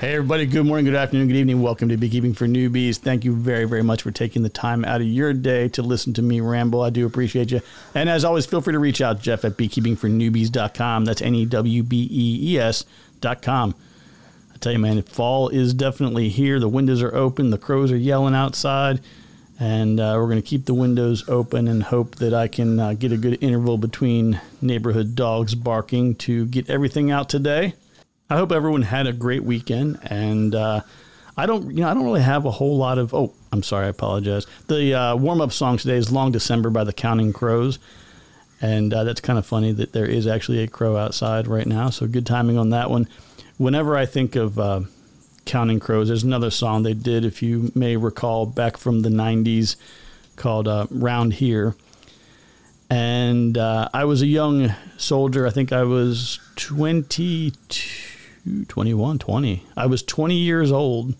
Hey everybody, good morning, good afternoon, good evening. Welcome to Beekeeping for Newbies. Thank you very, very much for taking the time out of your day to listen to me ramble. I do appreciate you. And as always, feel free to reach out, Jeff, at beekeepingfornewbies.com. That's NEWBEES.com. I tell you, man, fall is definitely here. The windows are open. The crows are yelling outside. And we're going to keep the windows open and hope that I can get a good interval between neighborhood dogs barking to get everything out today. I hope everyone had a great weekend, and I don't really have a whole lot of. Oh, I'm sorry, I apologize. The warm-up song today is "Long December" by the Counting Crows, and that's kind of funny that there is actually a crow outside right now. So good timing on that one. Whenever I think of Counting Crows, there's another song they did, if you may recall, back from the '90s, called "Round Here." And I was a young soldier. I think I was 20. I was 20 years old,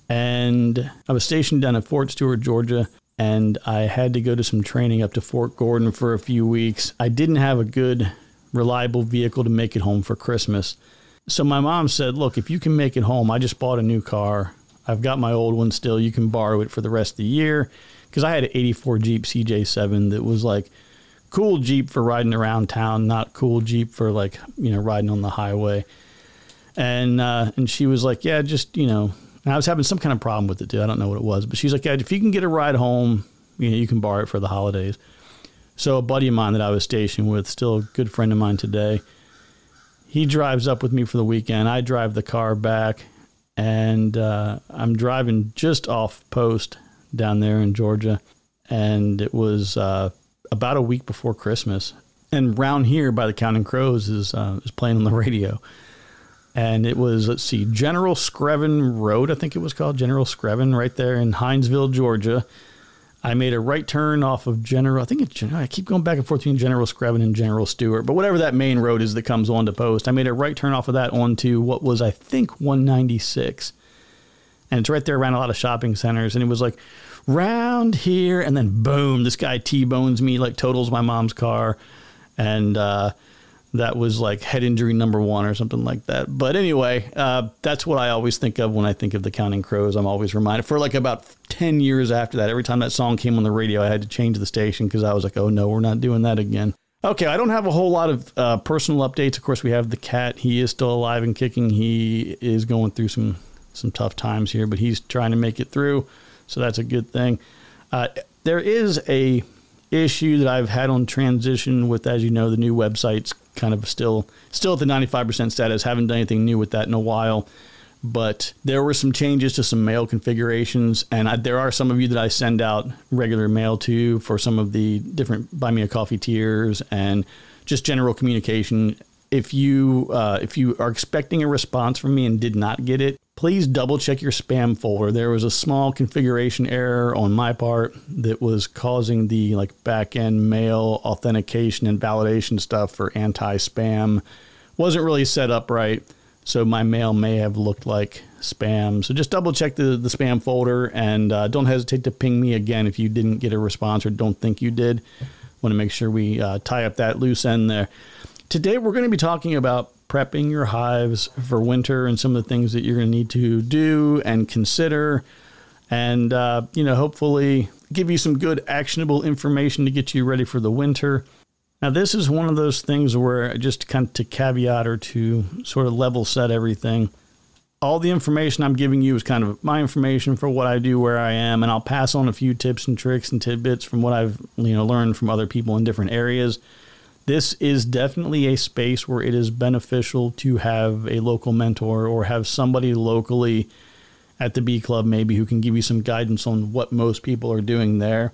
and I was stationed down at Fort Stewart, Georgia, and I had to go to some training up to Fort Gordon for a few weeks. I didn't have a good, reliable vehicle to make it home for Christmas. So my mom said, look, if you can make it home, I just bought a new car. I've got my old one still. You can borrow it for the rest of the year. Because I had an 84 Jeep CJ7 that was like cool Jeep for riding around town, not cool Jeep for like, riding on the highway. And she was like, yeah, just, and I was having some kind of problem with it too. I don't know what it was, but she's like, yeah, if you can get a ride home, you can borrow it for the holidays. So a buddy of mine that I was stationed with, still a good friend of mine today, he drives up with me for the weekend. I drive the car back, and I'm driving just off post down there in Georgia. And it was about a week before Christmas. And "Round Here" by the Counting Crows is playing on the radio. And it was, let's see, General Screven Road, I think it was called, General Screven, right there in Hinesville, Georgia. I made a right turn off of General, I keep going back and forth between General Screven and General Stewart, but whatever that main road is that comes on to Post, I made a right turn off of that onto what was, I think, 196. And it's right there around a lot of shopping centers. And it was like, "Round here," and then boom, this guy T-bones me, like totals my mom's car. And that was like head injury number 1 or something like that. But anyway, that's what I always think of when I think of the Counting Crows. I'm always reminded. For like about 10 years after that, every time that song came on the radio, I had to change the station because I was like, oh no, we're not doing that again. Okay, I don't have a whole lot of personal updates. Of course, we have the cat. He is still alive and kicking. He is going through some tough times here, but he's trying to make it through. So that's a good thing. There is a issue that I've had on transition with, as you know, the new website's kind of still at the 95% status. Haven't done anything new with that in a while, but there were some changes to some mail configurations, and there are some of you that I send out regular mail to for some of the different Buy Me a Coffee tiers and just general communication. If you are expecting a response from me and did not get it, please double check your spam folder. There was a small configuration error on my part that was causing the back end mail authentication and validation stuff for anti-spam. Wasn't really set up right, so my mail may have looked like spam. So just double check the spam folder, and don't hesitate to ping me again if you didn't get a response or don't think you did. Want to make sure we tie up that loose end there. Today we're going to be talking about prepping your hives for winter and some of the things that you're going to need to do and consider, and hopefully give you some good actionable information to get you ready for the winter. Now, this is one of those things where, just kind of to caveat or to sort of level set everything, all the information I'm giving you is kind of my information for what I do, where I am, and I'll pass on a few tips and tricks and tidbits from what I've learned from other people in different areas. This is definitely a space where it is beneficial to have a local mentor or have somebody locally at the bee club maybe who can give you some guidance on what most people are doing there.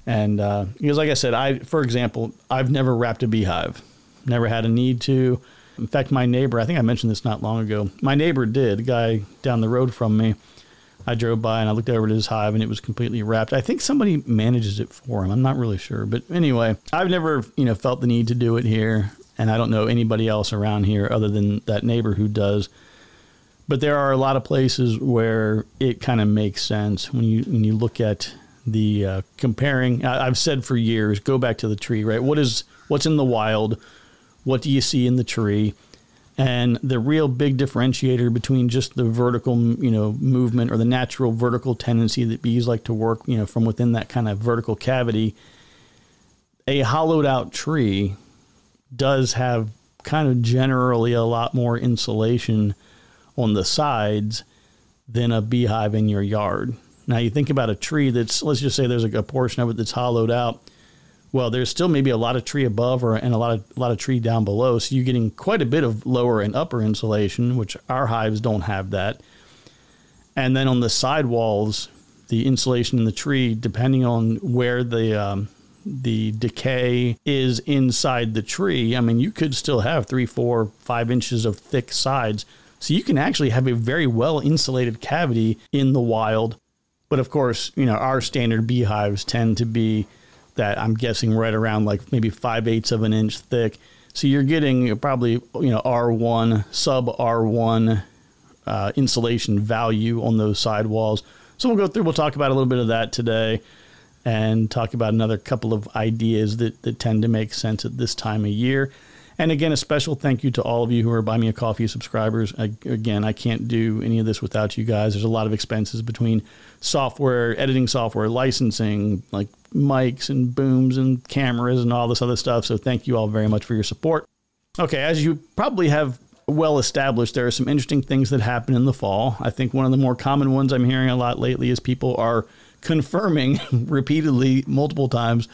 And because like I said, for example, I've never wrapped a beehive, never had a need to. In fact, my neighbor, I think I mentioned this not long ago, my neighbor did, the guy down the road from me. I drove by and I looked over at his hive and it was completely wrapped. I think somebody manages it for him. I'm not really sure. But anyway, I've never, felt the need to do it here. And I don't know anybody else around here other than that neighbor who does. But there are a lot of places where it kind of makes sense when you look at the comparing. I've said for years, go back to the tree, right? What's in the wild? What do you see in the tree? And the real big differentiator between just the vertical, movement or the natural vertical tendency that bees like to work, from within that kind of vertical cavity, a hollowed out tree does have kind of generally a lot more insulation on the sides than a beehive in your yard. Now you think about a tree that's, let's just say there's a portion of it that's hollowed out. Well, there's still maybe a lot of tree above and a lot of tree down below. So you're getting quite a bit of lower and upper insulation, which our hives don't have that. And then on the side walls, the insulation in the tree, depending on where the decay is inside the tree, I mean, you could still have 3, 4, 5 inches of thick sides. So you can actually have a very well insulated cavity in the wild. But of course, our standard beehives tend to be that, I'm guessing, right around like maybe 5/8 of an inch thick. So you're getting probably, R1, sub R1 insulation value on those sidewalls. So we'll talk about a little bit of that today and talk about another couple of ideas that tend to make sense at this time of year. And again, a special thank you to all of you who are Buy Me a Coffee subscribers. Again, I can't do any of this without you guys. There's a lot of expenses between software, editing software, licensing, like mics and booms and cameras and all this other stuff. So thank you all very much for your support. Okay, as you probably have well established, there are some interesting things that happen in the fall. I think one of the more common ones I'm hearing a lot lately is people are confirming repeatedly multiple times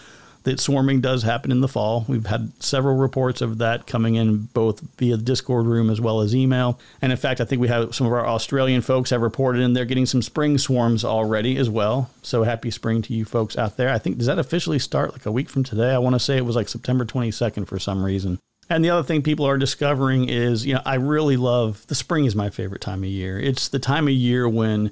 that swarming does happen in the fall. We've had several reports of that coming in both via the Discord room as well as email. And in fact, I think we have some of our Australian folks have reported in they're getting some spring swarms already as well. So happy spring to you folks out there. I think, does that officially start like a week from today? I want to say it was like September 22nd for some reason. And the other thing people are discovering is, I really love, the spring is my favorite time of year. It's the time of year when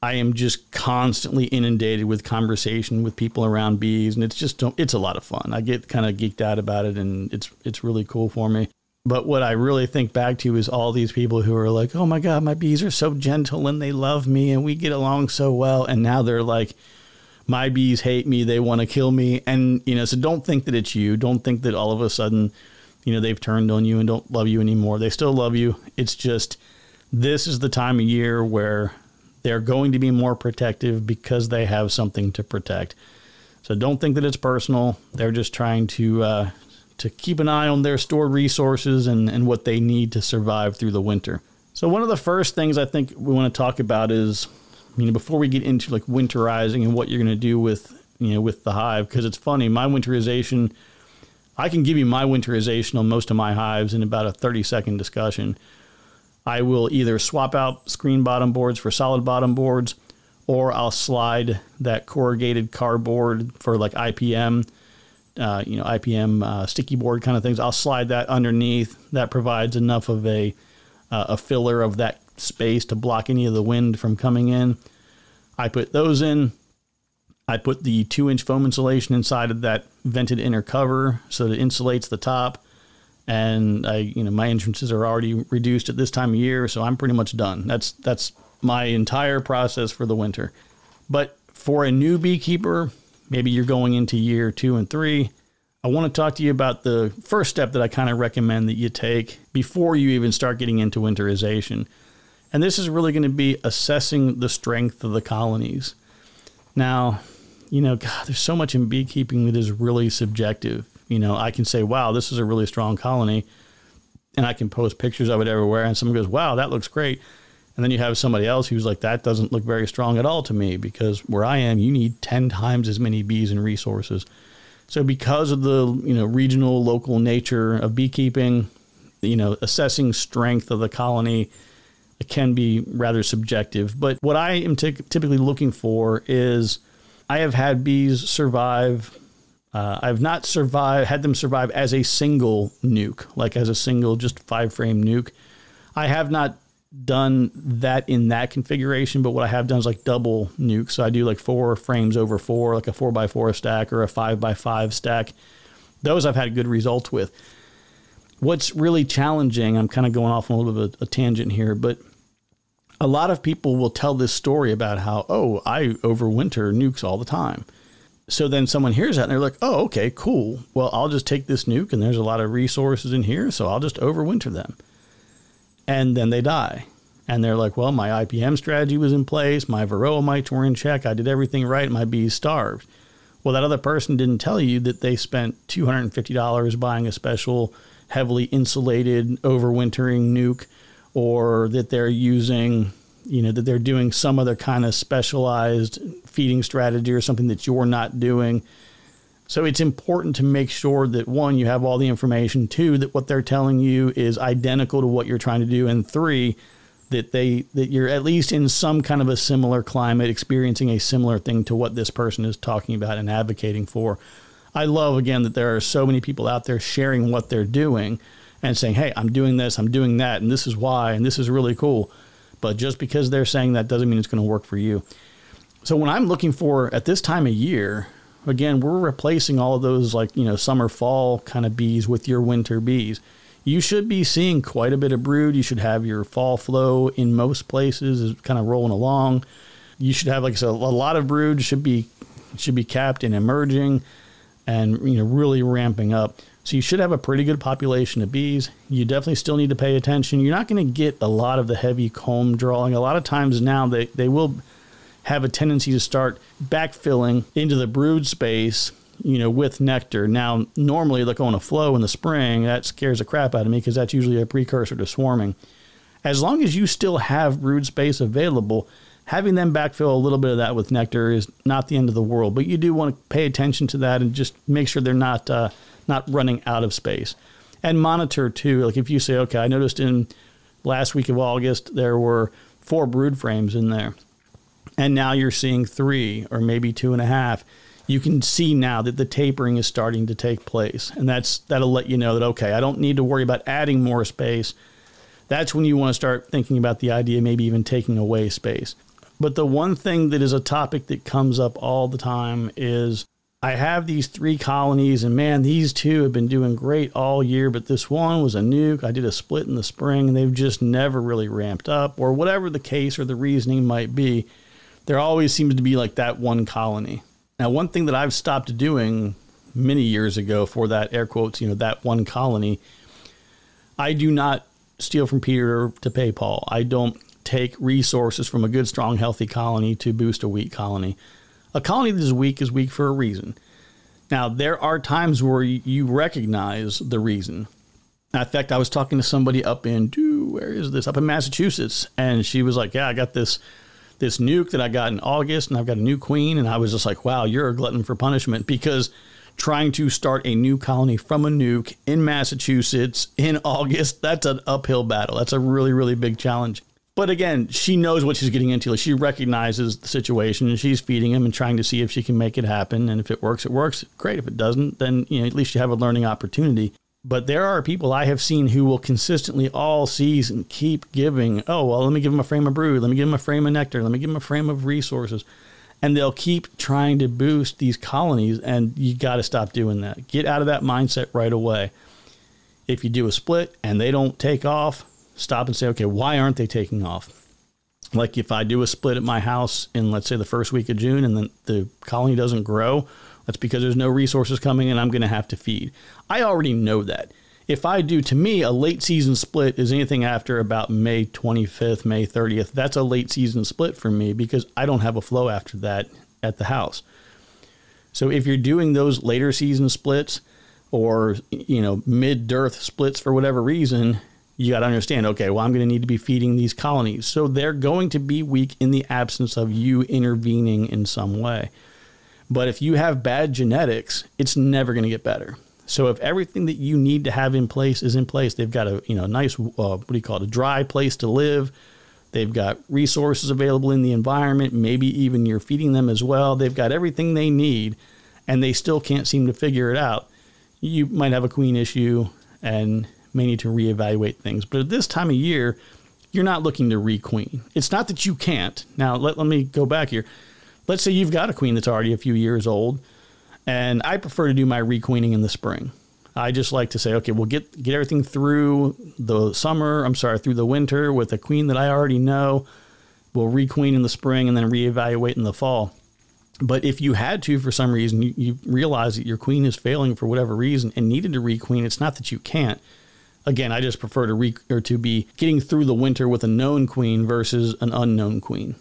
I am just constantly inundated with conversation with people around bees, and it's a lot of fun. I get kind of geeked out about it, and it's really cool for me. But what I really think back to is all these people who are like, oh my God, my bees are so gentle and they love me and we get along so well. And now they're like, my bees hate me, they want to kill me. And, so don't think that it's you. Don't think that all of a sudden, they've turned on you and don't love you anymore. They still love you. It's just, this is the time of year where they're going to be more protective because they have something to protect. So don't think that it's personal. They're just trying to keep an eye on their stored resources and what they need to survive through the winter. So one of the first things I think we want to talk about is, before we get into like winterizing and what you're going to do with the hive, because it's funny, my winterization, I can give you my winterization on most of my hives in about a 30-second discussion. I will either swap out screen bottom boards for solid bottom boards, or I'll slide that corrugated cardboard for like IPM, IPM sticky board kind of things. I'll slide that underneath. That provides enough of a filler of that space to block any of the wind from coming in. I put those in. I put the 2-inch foam insulation inside of that vented inner cover so that it insulates the top. And my entrances are already reduced at this time of year, so I'm pretty much done. That's my entire process for the winter. But for a new beekeeper, maybe you're going into year 2 and 3, I want to talk to you about the first step that I kind of recommend that you take before you even start getting into winterization. And this is really going to be assessing the strength of the colonies. Now, God, there's so much in beekeeping that is really subjective. I can say, wow, this is a really strong colony, and I can post pictures of it everywhere, and someone goes, wow, that looks great. And then you have somebody else who's like, that doesn't look very strong at all to me, because where I am, you need 10 times as many bees and resources. So because of the, regional, local nature of beekeeping, assessing strength of the colony, it can be rather subjective. But what I am typically looking for is, I have had bees survive. I've not had them survive as a single nuke, like as a single just 5-frame nuke. I have not done that in that configuration, but what I have done is like double nukes. So I do like 4 frames over 4, like a 4x4 stack or a 5x5 stack. Those I've had good results with. What's really challenging, I'm kind of going off on a little bit of a tangent here, but a lot of people will tell this story about how, I overwinter nukes all the time. So then someone hears that and they're like, oh, okay, cool. Well, I'll just take this nuke and there's a lot of resources in here, so I'll just overwinter them. and then they die. And they're like, well, my IPM strategy was in place. My varroa mites were in check. I did everything right. My bees starved. Well, that other person didn't tell you that they spent $250 buying a special heavily insulated overwintering nuke, or that they're using, that they're doing some other kind of specialized feeding strategy or something that you're not doing. So it's important to make sure that, one, you have all the information, two, that what they're telling you is identical to what you're trying to do, and three, that you're at least in some kind of a similar climate, experiencing a similar thing to what this person is talking about and advocating for. I love, again, that there are so many people out there sharing what they're doing and saying, hey, I'm doing this, I'm doing that, and this is why, and this is really cool. But just because they're saying that doesn't mean it's going to work for you. So when I'm looking for, at this time of year, again, we're replacing all of those summer, fall kind of bees with your winter bees. You should be seeing quite a bit of brood. You should have your fall flow in most places is kind of rolling along. You should have, like I said, a lot of brood should be capped and emerging and really ramping up. So you should have a pretty good population of bees. You definitely still need to pay attention. You're not going to get a lot of the heavy comb drawing. A lot of times now they will have a tendency to start backfilling into the brood space with nectar. Now, normally they'll go on a flow in the spring. That scares the crap out of me because that's usually a precursor to swarming. As long as you still have brood space available, having them backfill a little bit of that with nectar is not the end of the world. But you do want to pay attention to that and just make sure they're not running out of space. And monitor, too. Like if you say, okay, I noticed in last week of August there were 4 brood frames in there, and now you're seeing 3 or maybe 2.5. You can see now that the tapering is starting to take place. And that'll let you know that, okay, I don't need to worry about adding more space. That's when you want to start thinking about the idea, maybe even taking away space. But the one thing that is a topic that comes up all the time is I have these 3 colonies, and man, these 2 have been doing great all year, but this one was a nuke. I did a split in the spring, and they've just never really ramped up, or whatever the case or the reasoning might be. There always seems to be like that one colony. Now, one thing that I've stopped doing many years ago for that, air quotes, that one colony, I do not steal from Peter to pay Paul. I don't take resources from a good, strong, healthy colony to boost a weak colony. A colony that is weak for a reason. Now, there are times where you recognize the reason. Now, in fact, I was talking to somebody up in Massachusetts, and she was like, yeah, I got this nuke that I got in August, and I've got a new queen. And I was just like, wow, you're a glutton for punishment, because trying to start a new colony from a nuke in Massachusetts in August, that's an uphill battle. That's a really, really big challenge. But again, she knows what she's getting into. Like, she recognizes the situation, and she's feeding him and trying to see if she can make it happen. And if it works, it works. Great. If it doesn't, then at least you have a learning opportunity. But there are people I have seen who will consistently all season keep giving, oh, well, let me give them a frame of brood. Let me give them a frame of nectar. Let me give them a frame of resources. And they'll keep trying to boost these colonies, and you got to stop doing that. Get out of that mindset right away. If you do a split and they don't take off, stop and say, okay, why aren't they taking off? Like if I do a split at my house in, let's say, the first week of June, and then the colony doesn't grow, that's because there's no resources coming and I'm going to have to feed. I already know that. If I do, to me, a late season split is anything after about May 25th, May 30th. That's a late season split for me because I don't have a flow after that at the house. So if you're doing those later season splits or, mid-dearth splits for whatever reason, you got to understand, okay, well, I'm going to need to be feeding these colonies. So they're going to be weak in the absence of you intervening in some way. But if you have bad genetics, it's never going to get better. So if everything that you need to have in place is in place, they've got a nice, a dry place to live. They've got resources available in the environment. Maybe even you're feeding them as well. They've got everything they need, and they still can't seem to figure it out. You might have a queen issue and may need to reevaluate things. But at this time of year, you're not looking to re-queen. It's not that you can't. Now, let me go back here. Let's say you've got a queen that's already a few years old, and I prefer to do my re-queening in the spring. I just like to say, okay, we'll get everything through through the winter with a queen that I already know. We'll re-queen in the spring and then reevaluate in the fall. But if you had to, for some reason, you realize that your queen is failing for whatever reason and needed to re-queen, it's not that you can't. Again, I just prefer to be getting through the winter with a known queen versus an unknown queen.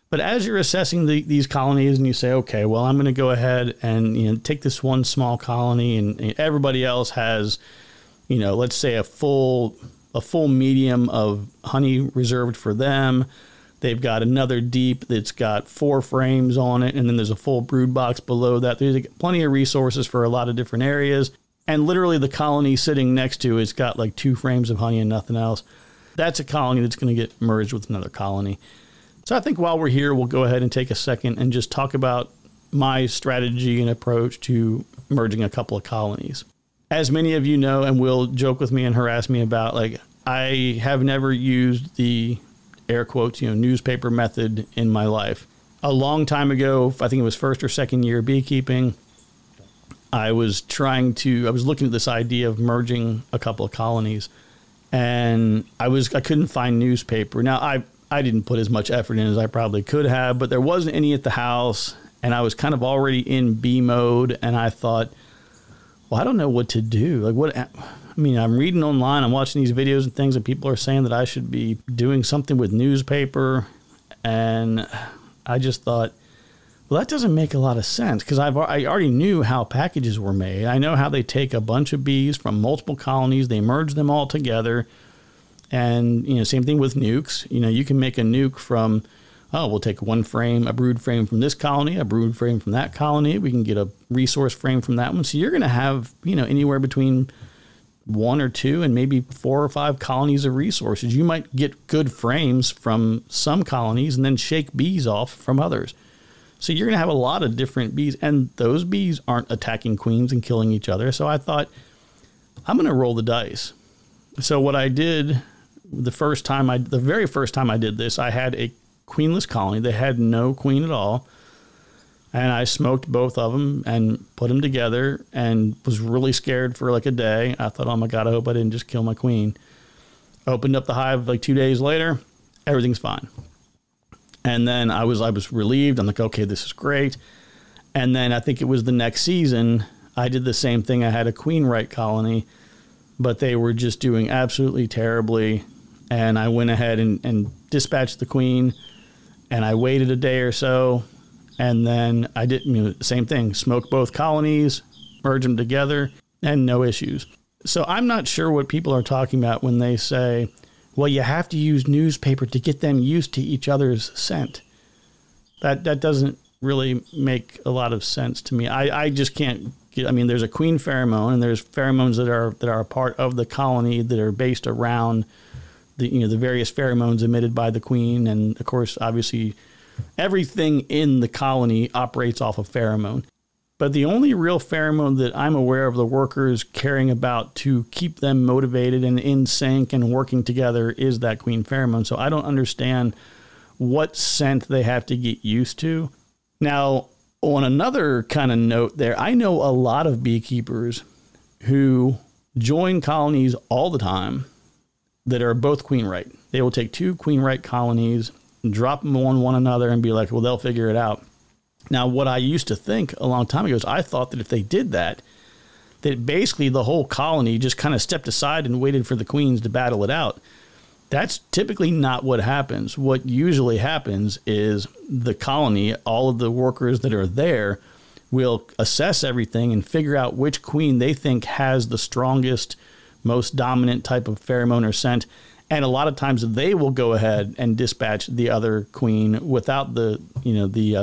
But as you're assessing these colonies and you say, okay, well, I'm going to go ahead and take this one small colony, and everybody else has, let's say a full medium of honey reserved for them. They've got another deep that's got 4 frames on it, and then there's a full brood box below that. There's plenty of resources for a lot of different areas. And literally the colony sitting next to it's got like 2 frames of honey and nothing else. That's a colony that's going to get merged with another colony. So I think while we're here, we'll go ahead and take a second and just talk about my strategy and approach to merging a couple of colonies. As many of you know and will joke with me and harass me about, like, I have never used the air quotes, newspaper method in my life. A long time ago, I think it was first or second year beekeeping, I was looking at this idea of merging a couple of colonies, and I couldn't find newspaper. Now, I didn't put as much effort in as I probably could have, but there wasn't any at the house, and I was kind of already in bee mode, and I thought, well, I don't know what to do. I'm reading online, I'm watching these videos and things, and people are saying that I should be doing something with newspaper, and I just thought, well, that doesn't make a lot of sense, because I already knew how packages were made. I know how they take a bunch of bees from multiple colonies, they merge them all together, and same thing with nukes. You can make a nuke from, we'll take one frame, a brood frame from this colony, a brood frame from that colony. We can get a resource frame from that one. So you're going to have anywhere between 1 or 2 and maybe 4 or 5 colonies of resources. You might get good frames from some colonies and then shake bees off from others. So you're going to have a lot of different bees, and those bees aren't attacking queens and killing each other. So I thought, I'm going to roll the dice. So what I did the very first time I did this, I had a queenless colony. They had no queen at all. And I smoked both of them and put them together and was really scared for like a day. I thought, oh my God, I hope I didn't just kill my queen. Opened up the hive like 2 days later, everything's fine. And then I was relieved. I'm like, okay, this is great. And then I think it was the next season, I did the same thing. I had a queen right colony, but they were just doing absolutely terribly. And I went ahead and dispatched the queen, and I waited a day or so. And then I did same thing, smoke both colonies, merge them together, and no issues. So I'm not sure what people are talking about when they say, well, you have to use newspaper to get them used to each other's scent. That doesn't really make a lot of sense to me. I just can't get, there's a queen pheromone, and there's pheromones that are a part of the colony that are based around the various pheromones emitted by the queen. And of course, obviously, everything in the colony operates off of pheromone. But the only real pheromone that I'm aware of the workers caring about to keep them motivated and in sync and working together is that queen pheromone. So I don't understand what scent they have to get used to. Now, on another kind of note there, I know a lot of beekeepers who join colonies all the time that are both queen right. They will take 2 queen right colonies, drop them on one another, and be like, well, they'll figure it out. Now, what I used to think a long time ago is I thought that if they did that, that basically the whole colony just kind of stepped aside and waited for the queens to battle it out. That's typically not what happens. What usually happens is the colony, all of the workers that are there, will assess everything and figure out which queen they think has the strongest, most dominant type of pheromone or scent. And a lot of times they will go ahead and dispatch the other queen without the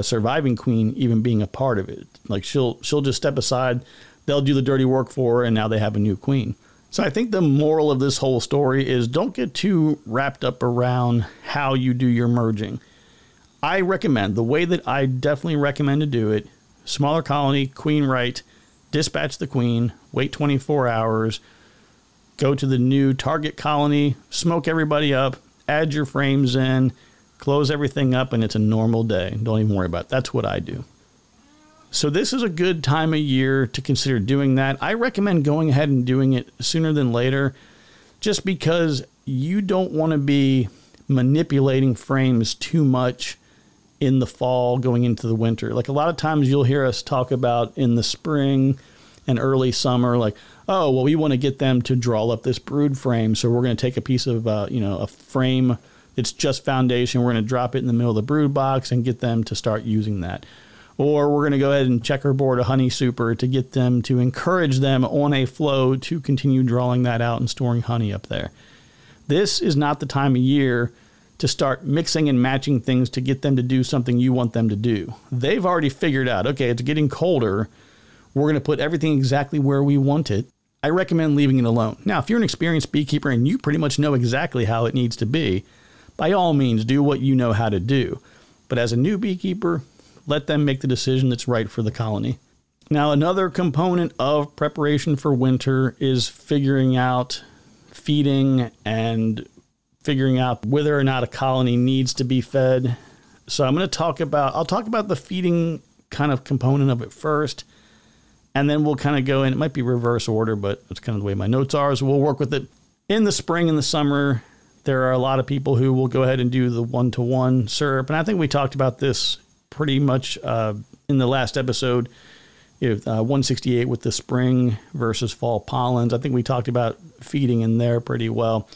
surviving queen even being a part of it. Like she'll just step aside, they'll do the dirty work for her, and now they have a new queen. So I think the moral of this whole story is don't get too wrapped up around how you do your merging. I recommend, the way that I definitely recommend to do it, smaller colony, queen right, dispatch the queen, wait 24 hours, go to the new target colony, smoke everybody up, add your frames in, close everything up, and it's a normal day. Don't even worry about it. That's what I do. So this is a good time of year to consider doing that. I recommend going ahead and doing it sooner than later, just because you don't want to be manipulating frames too much in the fall going into the winter. Like a lot of times you'll hear us talk about in the spring, and early summer, like, oh, well, we want to get them to draw up this brood frame. So we're going to take a piece of, a frame. It's just foundation. We're going to drop it in the middle of the brood box and get them to start using that. Or we're going to go ahead and checkerboard a honey super to get them to encourage them on a flow to continue drawing that out and storing honey up there. This is not the time of year to start mixing and matching things to get them to do something you want them to do. They've already figured out, okay, it's getting colder. We're going to put everything exactly where we want it. I recommend leaving it alone. Now, if you're an experienced beekeeper and you pretty much know exactly how it needs to be, by all means, do what you know how to do. But as a new beekeeper, let them make the decision that's right for the colony. Now, another component of preparation for winter is figuring out feeding and figuring out whether or not a colony needs to be fed. So I'll talk about the feeding kind of component of it first, and then we'll kind of go in. It might be reverse order, but it's kind of the way my notes are, so we'll work with it. In the spring and the summer, there are a lot of people who will go ahead and do the 1-to-1 syrup, and I think we talked about this pretty much in the last episode, 168 with the spring versus fall pollens. I think we talked about feeding in there pretty well.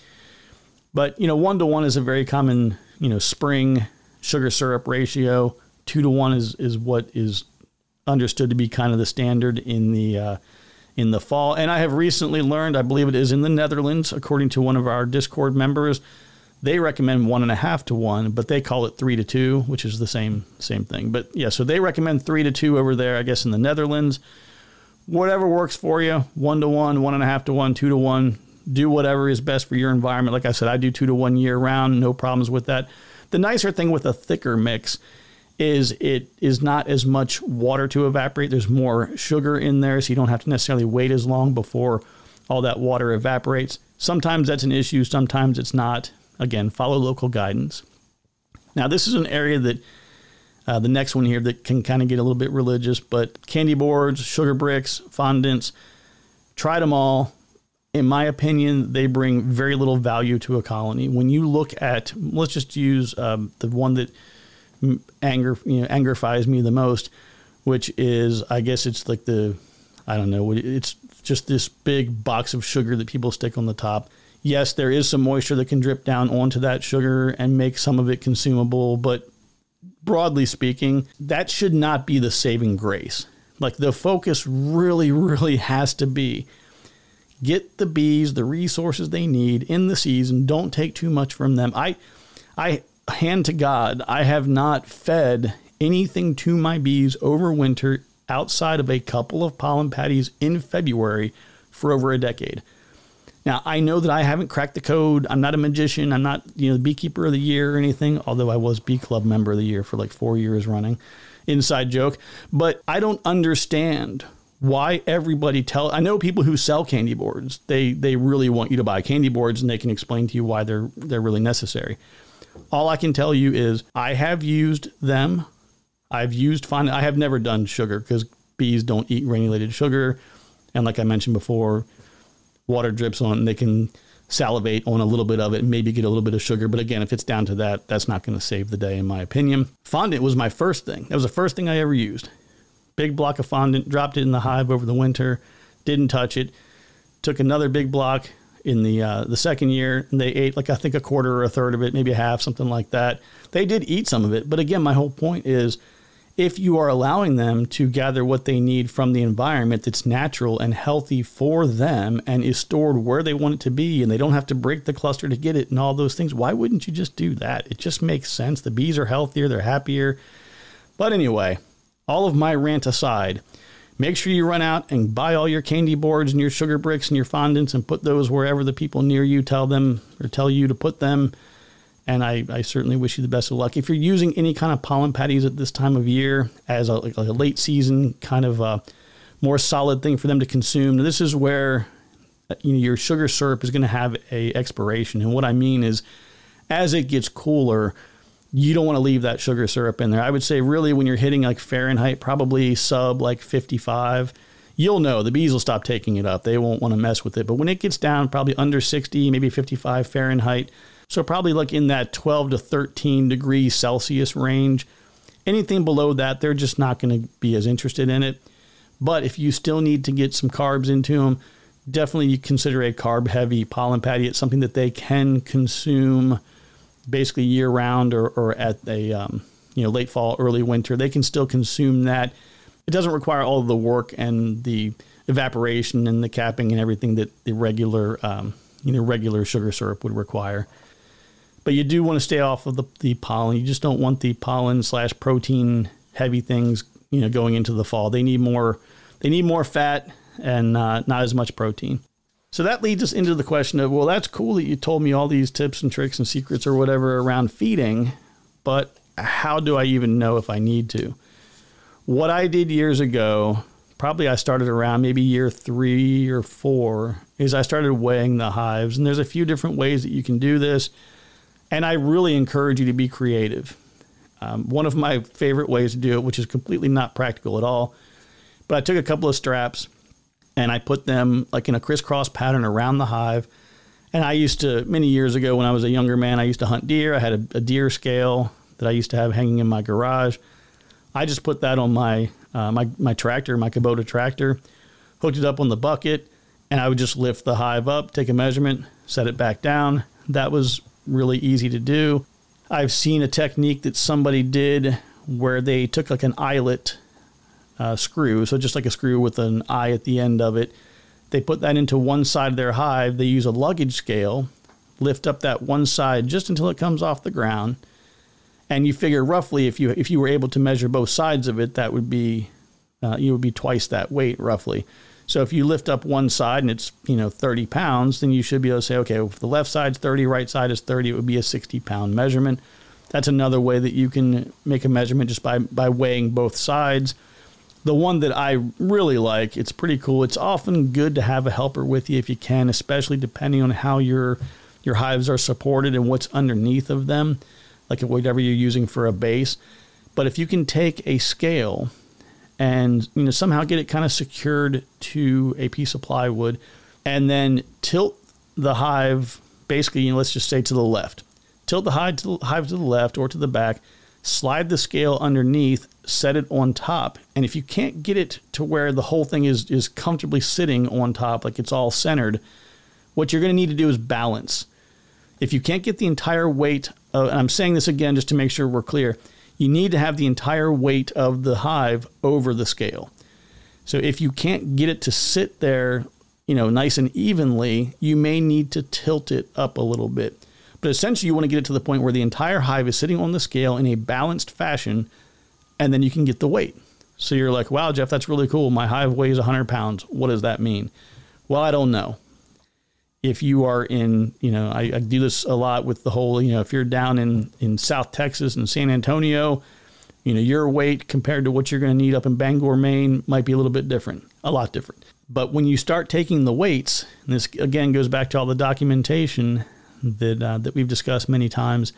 But, 1-to-1 is a very common, spring sugar syrup ratio. 2-to-1 is what is understood to be kind of the standard in the fall. And I have recently learned, I believe it is in the Netherlands, according to one of our Discord members, they recommend 1.5-to-1, but they call it 3-to-2, which is the same thing. But yeah, so they recommend 3-to-2 over there, I guess, in the Netherlands. Whatever works for you, 1-to-1, 1.5-to-1, 2-to-1. Do whatever is best for your environment. Like I said, I do 2-to-1 year round. No problems with that. The nicer thing with a thicker mix is it is not as much water to evaporate. There's more sugar in there, so you don't have to necessarily wait as long before all that water evaporates. Sometimes that's an issue. Sometimes it's not. Again, follow local guidance. Now, this is an area that the next one here that can kind of get a little bit religious, but candy boards, sugar bricks, fondants, tried them all. In my opinion, they bring very little value to a colony. When you look at, let's just use the one that angerifies me the most, which is, I guess it's like it's just this big box of sugar that people stick on the top. Yes, there is some moisture that can drip down onto that sugar and make some of it consumable, but broadly speaking, that should not be the saving grace. Like, the focus really, really has to be get the bees the resources they need in the season. Don't take too much from them. I hand to God, I have not fed anything to my bees over winter outside of a couple of pollen patties in February for over a decade. Now, I know that I haven't cracked the code. I'm not a magician. I'm not, the Beekeeper of the Year or anything, although I was Bee Club Member of the Year for like 4 years running. Inside joke. But I don't understand why everybody I know people who sell candy boards. They really want you to buy candy boards, and they can explain to you why they're really necessary. All I can tell you is I have used them. I've used fondant. I have never done sugar because bees don't eat granulated sugar. And like I mentioned before, water drips on, and they can salivate on a little bit of it and maybe get a little bit of sugar. But again, if it's down to that, that's not going to save the day, in my opinion. Fondant was my first thing. That was the first thing I ever used. Big block of fondant, dropped it in the hive over the winter, didn't touch it. Took another big block in the second year, and they ate like, I think, a quarter or a third of it, maybe a half, something like that. They did eat some of it. But again, my whole point is, if you are allowing them to gather what they need from the environment that's natural and healthy for them and is stored where they want it to be, and they don't have to break the cluster to get it and all those things, why wouldn't you just do that? It just makes sense. The bees are healthier, they're happier. But anyway, all of my rant aside, make sure you run out and buy all your candy boards and your sugar bricks and your fondants and put those wherever the people near you tell you to put them. And I certainly wish you the best of luck. If you're using any kind of pollen patties at this time of year as a late season kind of a more solid thing for them to consume, this is where your sugar syrup is going to have a expiration. And what I mean is, as it gets cooler, you don't want to leave that sugar syrup in there. I would say really when you're hitting like Fahrenheit, probably sub like 55, you'll know the bees will stop taking it up. They won't want to mess with it. But when it gets down probably under 60, maybe 55 Fahrenheit, so probably like in that 12 to 13 degrees Celsius range, anything below that, they're just not going to be as interested in it. But if you still need to get some carbs into them, definitely you consider a carb-heavy pollen patty. It's something that they can consume basically year-round or at a late fall, early winter. They can still consume that. It doesn't require all of the work and the evaporation and the capping and everything that the regular sugar syrup would require. But you do want to stay off of the pollen. You just don't want the pollen / protein heavy things, going into the fall. They need more fat and not as much protein. So that leads us into the question of, well, that's cool that you told me all these tips and tricks and secrets or whatever around feeding, but how do I even know if I need to? What I did years ago, probably I started around maybe year 3 or 4, is I started weighing the hives. And there's a few different ways that you can do this. And I really encourage you to be creative. One of my favorite ways to do it, which is completely not practical at all, but I took a couple of straps and I put them like in a crisscross pattern around the hive. And I used to, many years ago when I was a younger man, I used to hunt deer. I had a deer scale that I used to have hanging in my garage. I just put that on my tractor, my Kubota tractor, hooked it up on the bucket, and I would just lift the hive up, take a measurement, set it back down. That was really easy to do. I've seen a technique that somebody did where they took like an eyelet screw, so just like a screw with an eye at the end of it. They put that into one side of their hive. They use a luggage scale, lift up that one side just until it comes off the ground. And you figure roughly if you were able to measure both sides of it, that would be you would be twice that weight roughly. So if you lift up one side and it's 30 pounds, then you should be able to say, okay, if the left side's 30, right side is 30, it would be a 60-pound measurement. That's another way that you can make a measurement just by weighing both sides. The one that I really like, it's pretty cool. It's often good to have a helper with you if you can, especially depending on how your hives are supported and what's underneath of them, like whatever you're using for a base. But if you can take a scale and somehow get it kind of secured to a piece of plywood and then tilt the hive, basically, let's just say to the left. Tilt the hive to the left or to the back, slide the scale underneath, set it on top. And if you can't get it to where the whole thing is comfortably sitting on top, like it's all centered, what you're going to need to do is balance. If you can't get the entire weight, and I'm saying this again just to make sure we're clear, you need to have the entire weight of the hive over the scale. So if you can't get it to sit there, nice and evenly, you may need to tilt it up a little bit. But essentially you want to get it to the point where the entire hive is sitting on the scale in a balanced fashion, and then you can get the weight. So you're like, wow, Jeff, that's really cool. My hive weighs 100 pounds. What does that mean? Well, I don't know. If you are in, I do this a lot with the whole, if you're down in South Texas and San Antonio, your weight compared to what you're going to need up in Bangor, Maine might be a little bit different, a lot different. But when you start taking the weights, and this again goes back to all the documentation that we've discussed many times,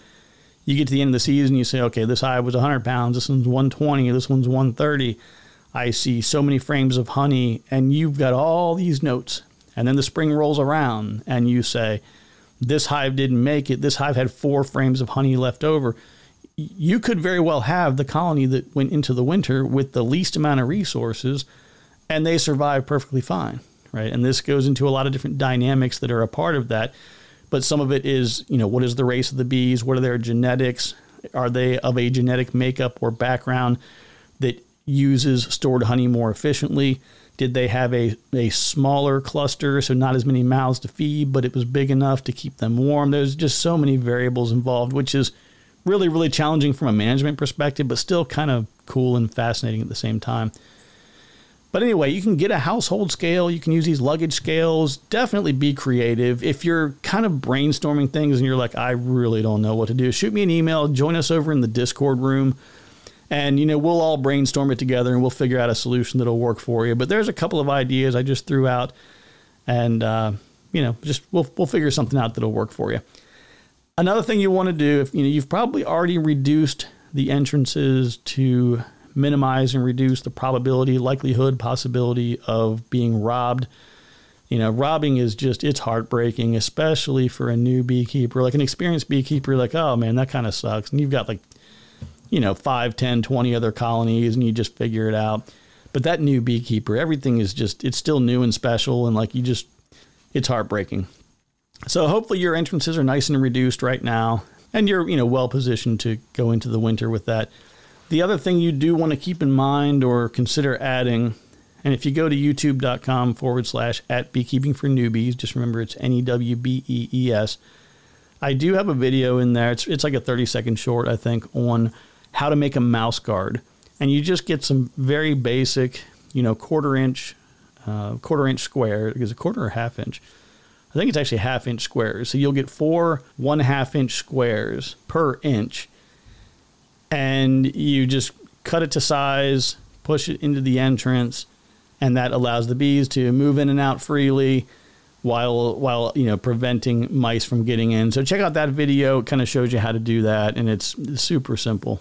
you get to the end of the season, you say, okay, this hive was 100 pounds, this one's 120, this one's 130. I see so many frames of honey, and you've got all these notes. And then the spring rolls around and you say, this hive didn't make it. This hive had 4 frames of honey left over. You could very well have the colony that went into the winter with the least amount of resources, and they survived perfectly fine, right? And this goes into a lot of different dynamics that are a part of that. But some of it is, what is the race of the bees? What are their genetics? Are they of a genetic makeup or background that uses stored honey more efficiently? Did they have a smaller cluster, so not as many mouths to feed, but it was big enough to keep them warm? There's just so many variables involved, which is really, really challenging from a management perspective, but still kind of cool and fascinating at the same time. But anyway, you can get a household scale. You can use these luggage scales. Definitely be creative. If you're kind of brainstorming things and you're like, I really don't know what to do, shoot me an email. Join us over in the Discord room. And, we'll all brainstorm it together and we'll figure out a solution that'll work for you. But there's a couple of ideas I just threw out and, just we'll figure something out that'll work for you. Another thing you want to do, if you've probably already reduced the entrances to minimize and reduce the probability, likelihood, possibility of being robbed. Robbing is it's heartbreaking, especially for a new beekeeper. Like an experienced beekeeper, like, oh man, that kind of sucks. And you've got 5, 10, 20 other colonies and you just figure it out. But that new beekeeper, everything is just, it's still new and special. And like it's heartbreaking. So hopefully your entrances are nice and reduced right now. And you're, well positioned to go into the winter with that. The other thing you do want to keep in mind or consider adding, and if you go to youtube.com/@beekeeping for newbies, just remember it's NEWBEES. I do have a video in there. It's like a 30-second short, I think, on how to make a mouse guard. And you just get some very basic, quarter-inch square. Is it quarter or half-inch? I think it's actually half-inch squares. So you'll get 4 1/2-inch squares per inch. And you just cut it to size, push it into the entrance, and that allows the bees to move in and out freely while preventing mice from getting in. So check out that video. It kind of shows you how to do that, and it's super simple.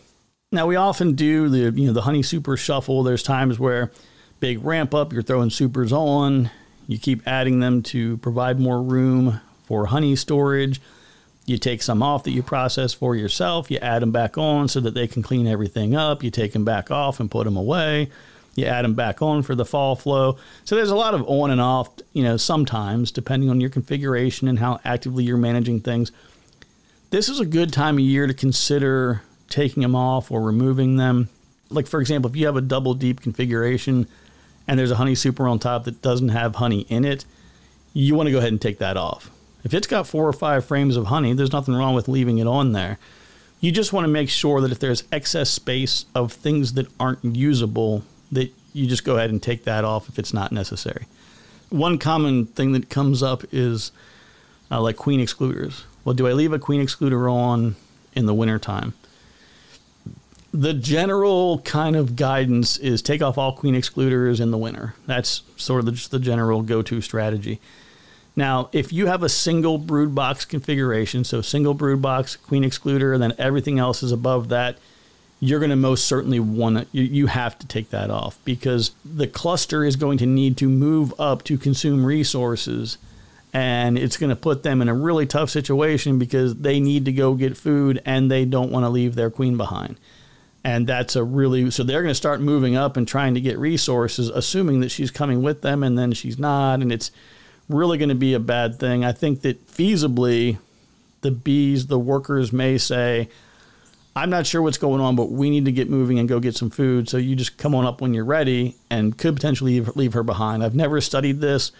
Now, we often do the honey super shuffle. There's times where big ramp up, you're throwing supers on, you keep adding them to provide more room for honey storage. You take some off that you process for yourself, you add them back on so that they can clean everything up. You take them back off and put them away. You add them back on for the fall flow. So there's a lot of on and off, sometimes depending on your configuration and how actively you're managing things. This is a good time of year to consider taking them off or removing them. Like, for example, if you have a double deep configuration and there's a honey super on top that doesn't have honey in it, you want to go ahead and take that off. If it's got 4 or 5 frames of honey, there's nothing wrong with leaving it on there. You just want to make sure that if there's excess space of things that aren't usable, that you just go ahead and take that off if it's not necessary. One common thing that comes up is like queen excluders. Well, do I leave a queen excluder on in the wintertime? The general kind of guidance is take off all queen excluders in the winter. That's sort of just the general go-to strategy. Now, if you have a single brood box configuration, so single brood box, queen excluder, and then everything else is above that, you're going to most certainly want to, you have to take that off because the cluster is going to need to move up to consume resources, and it's going to put them in a really tough situation because they need to go get food and they don't want to leave their queen behind. And that's so they're going to start moving up and trying to get resources, assuming that she's coming with them, and then she's not, and it's really going to be a bad thing. I think that feasibly the workers may say, I'm not sure what's going on, but we need to get moving and go get some food. So you just come on up when you're ready and could potentially leave her behind. I've never studied this.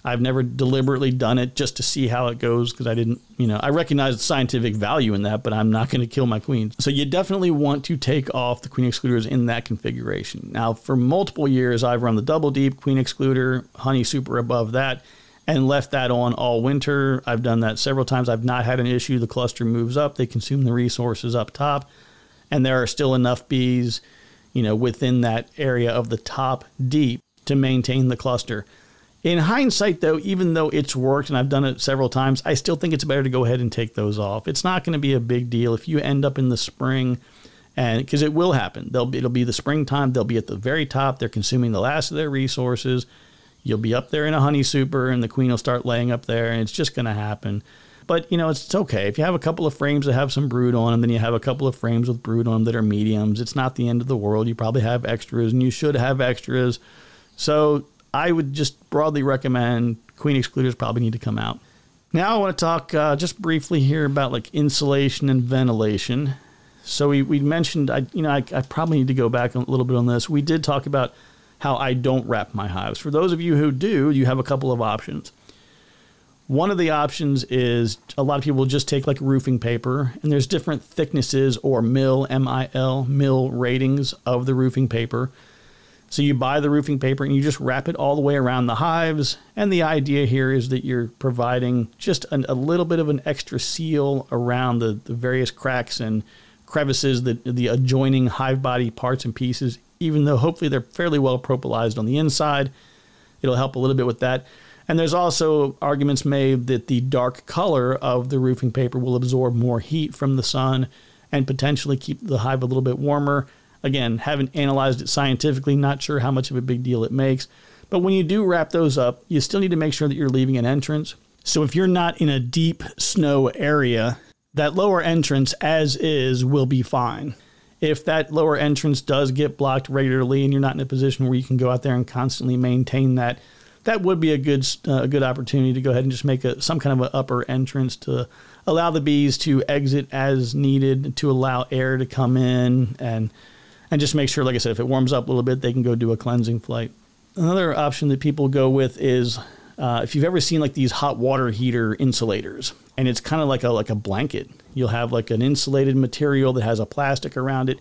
I've never deliberately done it just to see how it goes because I didn't, I recognize the scientific value in that, but I'm not going to kill my queens. So you definitely want to take off the queen excluders in that configuration. Now, for multiple years, I've run the double deep queen excluder, honey super above that, and left that on all winter. I've done that several times. I've not had an issue. The cluster moves up. They consume the resources up top. And there are still enough bees, within that area of the top deep to maintain the cluster. In hindsight, though, even though it's worked and I've done it several times, I still think it's better to go ahead and take those off. It's not going to be a big deal if you end up in the spring, and because it will happen. It'll be the springtime. They'll be at the very top. They're consuming the last of their resources. You'll be up there in a honey super, and the queen will start laying up there, and it's just going to happen. But, it's okay. If you have a couple of frames that have some brood on them, then you have a couple of frames with brood on them that are mediums. It's not the end of the world. You probably have extras, and you should have extras. So I would just broadly recommend queen excluders probably need to come out. Now I want to talk just briefly here about like insulation and ventilation. So we mentioned, I probably need to go back a little bit on this. We did talk about how I don't wrap my hives. For those of you who do, you have a couple of options. One of the options is a lot of people just take like roofing paper, and there's different thicknesses or mil ratings of the roofing paper. So you buy the roofing paper and you just wrap it all the way around the hives. And the idea here is that you're providing just a little bit of an extra seal around the various cracks and crevices, the adjoining hive body parts and pieces, even though hopefully they're fairly well propolized on the inside. It'll help a little bit with that. And there's also arguments made that the dark color of the roofing paper will absorb more heat from the sun and potentially keep the hive a little bit warmer. Again, haven't analyzed it scientifically, not sure how much of a big deal it makes. But when you do wrap those up, you still need to make sure that you're leaving an entrance. So if you're not in a deep snow area, that lower entrance as is will be fine. If that lower entrance does get blocked regularly and you're not in a position where you can go out there and constantly maintain that, that would be a good opportunity to go ahead and just make some kind of an upper entrance to allow the bees to exit as needed, to allow air to come in, and just make sure, like I said, if it warms up a little bit, they can go do a cleansing flight. Another option that people go with is if you've ever seen like these hot water heater insulators, and it's kind of like a blanket. You'll have like an insulated material that has a plastic around it,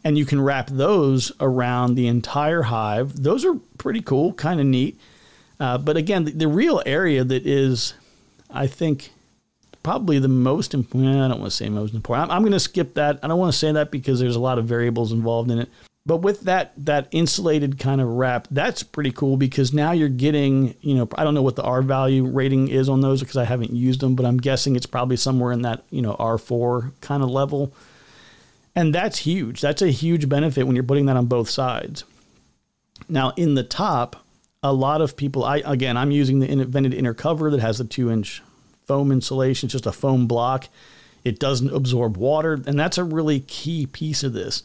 and you can wrap those around the entire hive. Those are pretty cool, kind of neat. But again, the real area that is, I think, probably the most important, I don't want to say most important. I'm going to skip that. I don't want to say that because there's a lot of variables involved in it. But with that insulated kind of wrap, that's pretty cool because now you're getting, I don't know what the R value rating is on those because I haven't used them, but I'm guessing it's probably somewhere in that, R4 kind of level. And that's huge. That's a huge benefit when you're putting that on both sides. Now, in the top, a lot of people, I'm using the vented inner cover that has the 2-inch foam insulation. It's just a foam block. It doesn't absorb water, and that's a really key piece of this.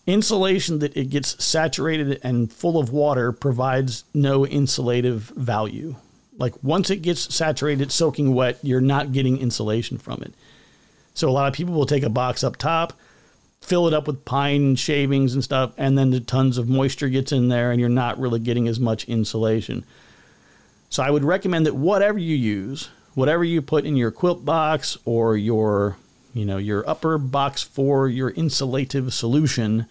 Insulation that it gets saturated and full of water provides no insulative value. Like once it gets saturated, soaking wet, you're not getting insulation from it. So a lot of people will take a box up top, fill it up with pine shavings and stuff, and then the tons of moisture gets in there and you're not really getting as much insulation. So I would recommend that whatever you use, whatever you put in your quilt box or your upper box for your insulative solution,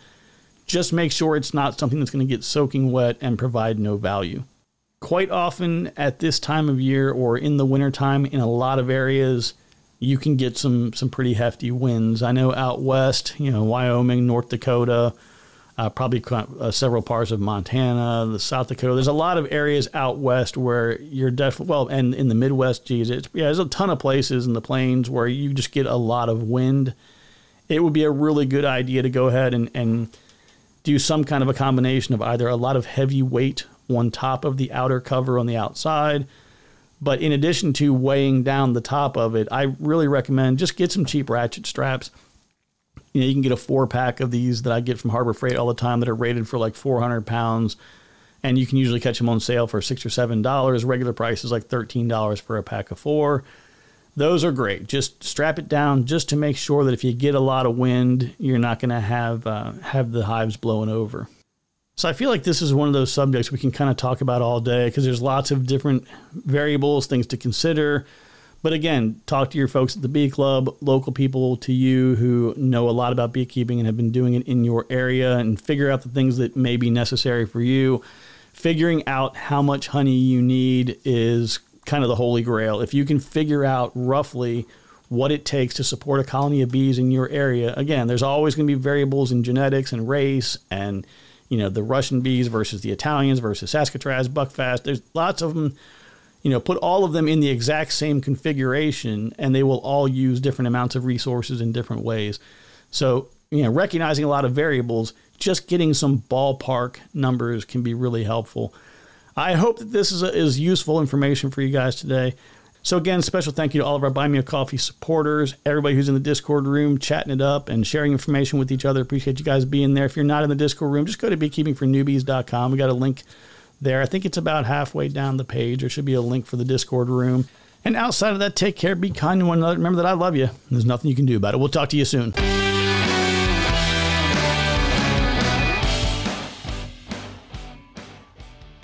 just make sure it's not something that's going to get soaking wet and provide no value. Quite often at this time of year or in the wintertime, in a lot of areas, you can get some pretty hefty winds. I know out west, Wyoming, North Dakota, probably several parts of Montana, the South Dakota. There's a lot of areas out west where you're definitely, and in the Midwest, there's a ton of places in the plains where you just get a lot of wind. It would be a really good idea to go ahead and do some kind of a combination of either a lot of heavy weight on top of the outer cover on the outside, but in addition to weighing down the top of it, I really recommend just get some cheap ratchet straps. You can get a 4-pack of these that I get from Harbor Freight all the time that are rated for like 400 pounds. And you can usually catch them on sale for $6 or $7. Regular price is like $13 for a pack of 4. Those are great. Just strap it down just to make sure that if you get a lot of wind, you're not going to have the hives blowing over. So I feel like this is one of those subjects we can kind of talk about all day because there's lots of different variables, things to consider. But again, talk to your folks at the Bee Club, local people to you who know a lot about beekeeping and have been doing it in your area, and figure out the things that may be necessary for you. Figuring out how much honey you need is kind of the holy grail. If you can figure out roughly what it takes to support a colony of bees in your area, again, there's always going to be variables in genetics and race and, the Russian bees versus the Italians versus Saskatraz, Buckfast. There's lots of them. Put all of them in the exact same configuration and they will all use different amounts of resources in different ways. So, recognizing a lot of variables, just getting some ballpark numbers can be really helpful. I hope that this is useful information for you guys today. So again, special thank you to all of our Buy Me a Coffee supporters, everybody who's in the Discord room, chatting it up and sharing information with each other. Appreciate you guys being there. If you're not in the Discord room, just go to beekeepingfornewbies.com. We got a link there. I think it's about halfway down the page. There should be a link for the Discord room. And outside of that, take care, be kind to one another. Remember that I love you. There's nothing you can do about it. We'll talk to you soon.